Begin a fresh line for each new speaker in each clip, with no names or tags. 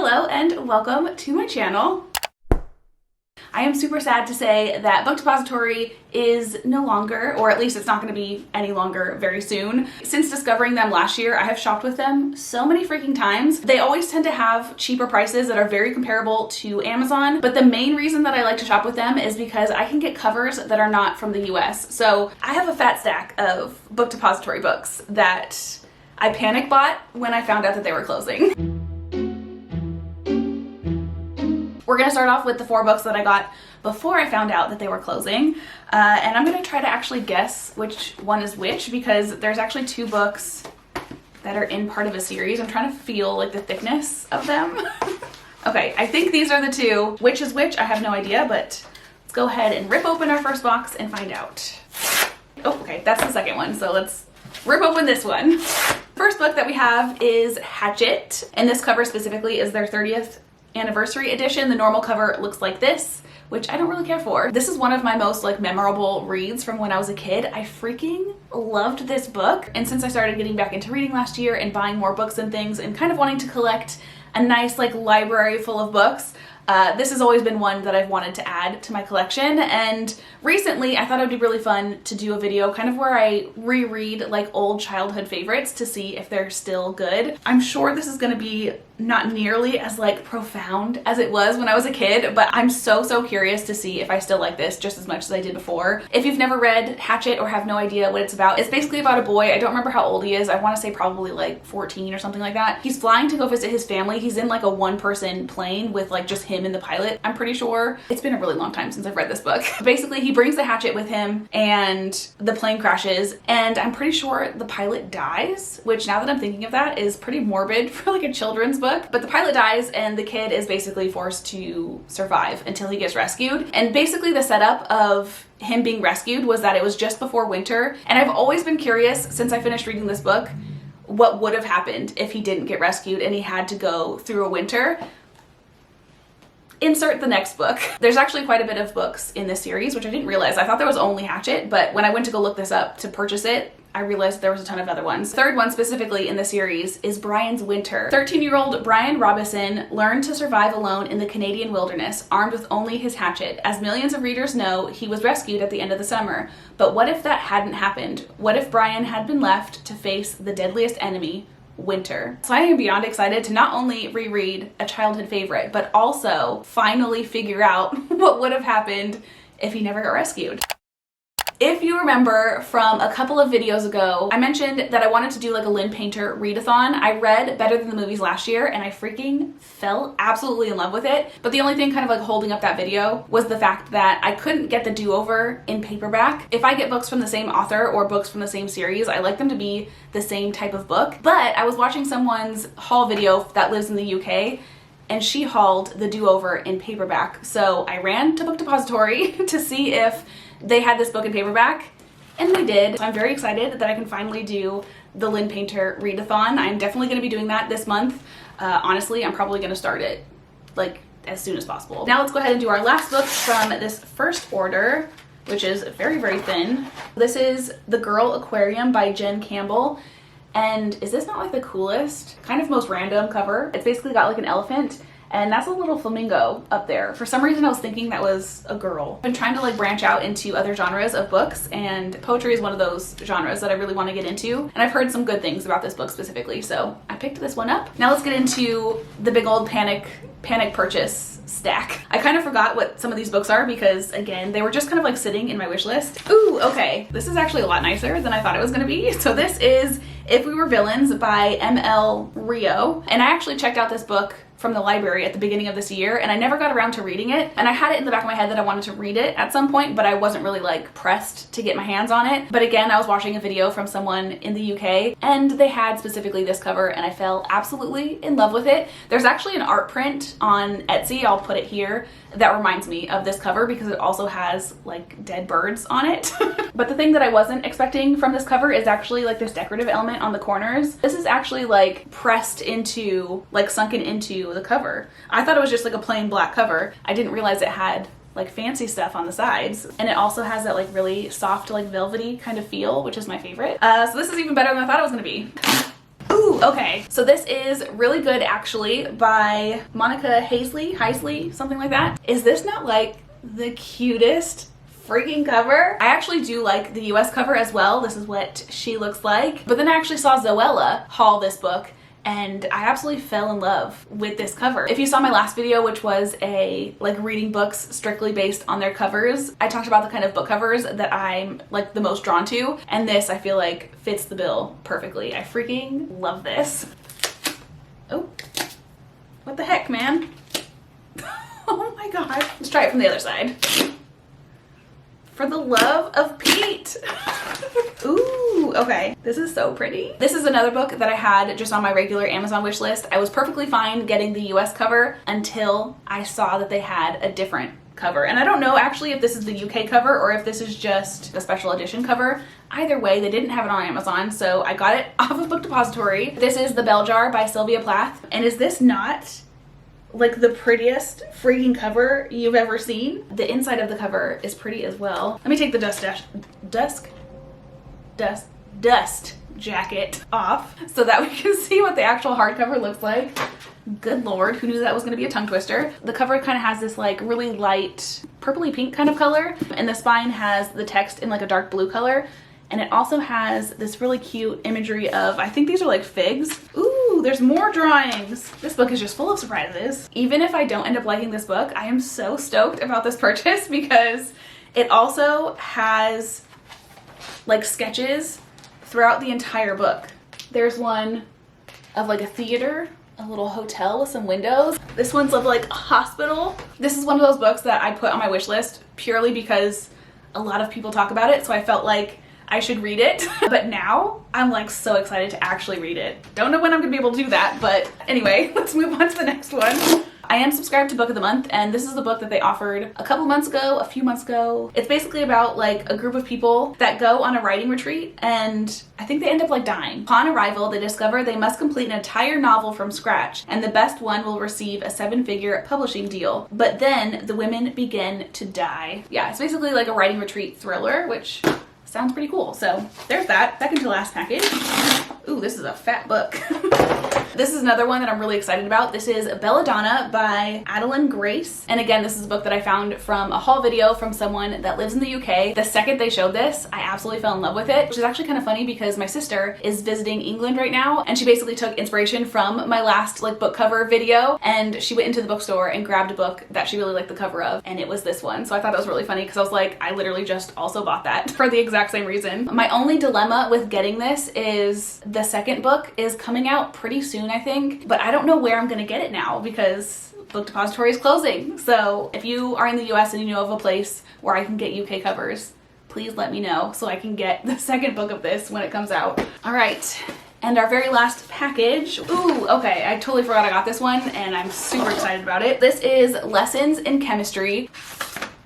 Hello and welcome to my channel. I am super sad to say that Book Depository is no longer, or at least it's not going to be any longer very soon. Since discovering them last year, I have shopped with them so many freaking times. They always tend to have cheaper prices that are very comparable to Amazon, but the main reason that I like to shop with them is because I can get covers that are not from the US. So I have a fat stack of Book Depository books that I panic bought when I found out that they were closing. We're gonna start off with the 4 books that I got before I found out that they were closing. And I'm gonna try to actually guess which one is which, because there's actually 2 books that are in part of a series. I'm trying to feel like the thickness of them. Okay, I think these are the 2. Which is which, I have no idea, but let's go ahead and rip open our first box and find out. Oh, okay, that's the second one, so let's rip open this one. First book that we have is Hatchet, and this cover specifically is their 30th anniversary edition. The normal cover looks like this, which I don't really care for. This is one of my most memorable reads from when I was a kid. I freaking loved this book, and since I started getting back into reading last year and buying more books and things and kind of wanting to collect a nice library full of books, this has always been one that I've wanted to add to my collection. And recently I thought it would be really fun to do a video kind of where I reread old childhood favorites to see if they're still good. I'm sure this is going to be not nearly as profound as it was when I was a kid, but I'm so curious to see if I still like this just as much as I did before. If you've never read Hatchet or have no idea what it's basically about a boy. I don't remember how old he is. I want to say probably 14 or something like that. He's flying to go visit his family. He's in a 1-person plane with just him and the pilot, I'm pretty sure. It's been a really long time since I've read this book. Basically, he brings the hatchet with him and the plane crashes, and I'm pretty sure the pilot dies, which now that I'm thinking of that is pretty morbid for a children's book. But the pilot dies and the kid is basically forced to survive until he gets rescued. And basically the setup of him being rescued was that it was just before winter. And I've always been curious since I finished reading this book what would have happened if he didn't get rescued and he had to go through a winter. Insert the next book. There's actually quite a bit of books in this series, which I didn't realize. I thought there was only Hatchet, but when I went to go look this up to purchase it, I realized there was a ton of other ones. The third one specifically in the series is Brian's Winter. 13-year-old Brian Robison learned to survive alone in the Canadian wilderness, armed with only his hatchet. As millions of readers know, he was rescued at the end of the summer. But what if that hadn't happened? What if Brian had been left to face the deadliest enemy, winter? So I am beyond excited to not only reread a childhood favorite, but also finally figure out what would have happened if he never got rescued. If you remember from a couple of videos ago, I mentioned that I wanted to do a Lynn Painter readathon. I read Better Than the Movies last year and I freaking fell absolutely in love with it. But the only thing kind of holding up that video was the fact that I couldn't get the do-over in paperback. If I get books from the same author or books from the same series, I like them to be the same type of book. But I was watching someone's haul video that lives in the UK, and she hauled the do-over in paperback. So I ran to Book Depository to see if they had this book in paperback, and they did. So I'm very excited that I can finally do the Lynn Painter readathon. I'm definitely going to be doing that this month. Honestly, I'm probably going to start it as soon as possible. Now let's go ahead and do our last book from this first order, which is very thin. This is The Girl Aquarium by Jen Campbell. And is this not the coolest, kind of most random cover? It's basically got an elephant, and that's a little flamingo up there. For some reason I was thinking that was a girl. I've been trying to branch out into other genres of books, and poetry is one of those genres that I really want to get into. And I've heard some good things about this book specifically, so I picked this one up. Now let's get into the big old panic purchase stack. I kind of forgot what some of these books are because, again, they were just kind of sitting in my wish list. Ooh, okay. This is actually a lot nicer than I thought it was going to be. So this is If We Were Villains by M.L. Rio. And I actually checked out this book from the library at the beginning of this year, and I never got around to reading it. And I had it in the back of my head that I wanted to read it at some point, but I wasn't really pressed to get my hands on it. But again, I was watching a video from someone in the UK, and they had specifically this cover, and I fell absolutely in love with it. There's actually an art print on Etsy, I'll put it here, that reminds me of this cover because it also has dead birds on it. But the thing that I wasn't expecting from this cover is actually this decorative element on the corners. This is actually pressed into, sunken into the cover. I thought it was just a plain black cover. I didn't realize it had fancy stuff on the sides, and it also has that really soft velvety kind of feel, which is my favorite. So this is even better than I thought it was gonna be. Ooh, Ooh, okay. So this is really good actually by Monica Heisley, something like that. Is this not like the cutest freaking cover? I actually do like the US cover as well. This is what she looks like. But then I actually saw Zoella haul this book and I absolutely fell in love with this cover. If you saw my last video, which was a like reading books strictly based on their covers, I talked about the kind of book covers that I'm like the most drawn to, and this I feel like fits the bill perfectly. I freaking love this. Oh, what the heck, man? Oh my god. Let's try it from the other side. For the love of Pete. Ooh, okay. This is so pretty. This is another book that I had just on my regular Amazon wish list. I was perfectly fine getting the US cover until I saw that they had a different cover. And I don't know actually if this is the UK cover or if this is just the special edition cover. Either way, they didn't have it on Amazon, so I got it off of Book Depository. This is The Bell Jar by Sylvia Plath. And is this not like the prettiest freaking cover you've ever seen? The inside of the cover is pretty as well. Let me take the dust jacket off so that we can see what the actual hardcover looks like. Good lord, who knew that was going to be a tongue twister? The cover kind of has this like really light purpley pink kind of color, and the spine has the text in like a dark blue color. And it also has this really cute imagery of, I think these are like figs. Ooh, there's more drawings. This book is just full of surprises. Even if I don't end up liking this book, I am so stoked about this purchase because it also has like sketches throughout the entire book. There's one of like a theater, a little hotel with some windows. This one's of like a hospital. This is one of those books that I put on my wish list purely because a lot of people talk about it, so I felt like I should read it. But now I'm like so excited to actually read it. Don't know when I'm gonna be able to do that, but anyway, let's move on to the next one. I am subscribed to Book of the Month, and this is the book that they offered a couple months ago, a few months ago. It's basically about like a group of people that go on a writing retreat, and I think they end up like dying. Upon arrival, they discover they must complete an entire novel from scratch, and the best one will receive a 7-figure publishing deal. But then the women begin to die. Yeah, it's basically like a writing retreat thriller, which sounds pretty cool. So there's that. Second to last package. Ooh, this is a fat book. This is another one that I'm really excited about. This is Belladonna by Adeline Grace. And again, this is a book that I found from a haul video from someone that lives in the UK. The second they showed this, I absolutely fell in love with it, which is actually kind of funny because my sister is visiting England right now, and she basically took inspiration from my last like book cover video, and she went into the bookstore and grabbed a book that she really liked the cover of, and it was this one. So I thought that was really funny because I was like, I literally just also bought that for the exact same reason. My only dilemma with getting this is the second book is coming out pretty soon, I think, but I don't know where I'm gonna get it now because Book Depository is closing. So if you are in the US and you know of a place where I can get UK covers, please let me know so I can get the second book of this when it comes out. All right, and our very last package. Ooh, okay, I totally forgot I got this one and I'm super excited about it. This is Lessons in Chemistry.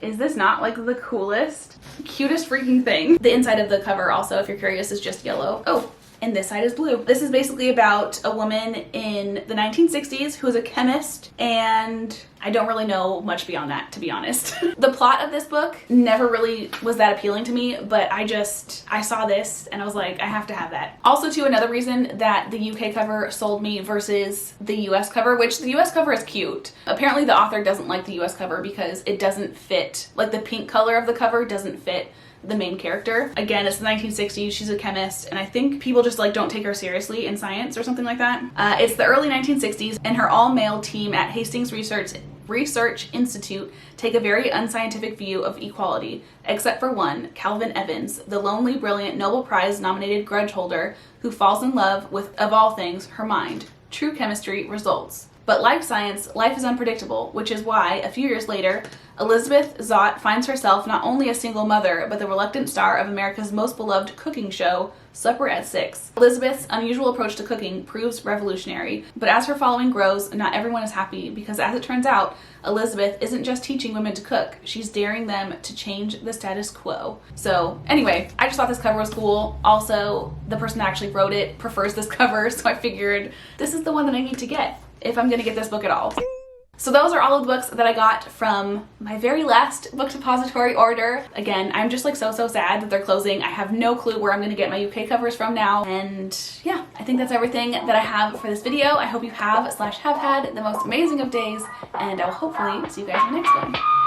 Is this not like the coolest, cutest freaking thing? The inside of the cover also, if you're curious, is just yellow. Oh, and this side is blue. This is basically about a woman in the 1960s who is a chemist, and I don't really know much beyond that, to be honest. The plot of this book never really was that appealing to me, but I saw this and I was like, I have to have that. Also, too, another reason that the UK cover sold me versus the US cover, which the US cover is cute. Apparently the author doesn't like the US cover because it doesn't fit, like the pink color of the cover doesn't fit the main character. Again, it's the 1960s, she's a chemist, and I think people just like don't take her seriously in science or something like that. It's the early 1960s, and her all-male team at Hastings Research Institute take a very unscientific view of equality, except for one, Calvin Evans, the lonely, brilliant, Nobel Prize nominated grudge holder who falls in love with, of all things, her mind. True chemistry results. But like science, life is unpredictable, which is why, a few years later, Elizabeth Zott finds herself not only a single mother, but the reluctant star of America's most beloved cooking show, Supper at 6. Elizabeth's unusual approach to cooking proves revolutionary, but as her following grows, not everyone is happy because, as it turns out, Elizabeth isn't just teaching women to cook, she's daring them to change the status quo. So anyway, I just thought this cover was cool. Also, the person that actually wrote it prefers this cover, so I figured this is the one that I need to get if I'm gonna get this book at all. So those are all of the books that I got from my very last book depository order. Again, I'm just like so sad that they're closing. I have no clue where I'm gonna get my UK covers from now. And yeah, I think that's everything that I have for this video. I hope you have had the most amazing of days, and I'll hopefully see you guys in the next one.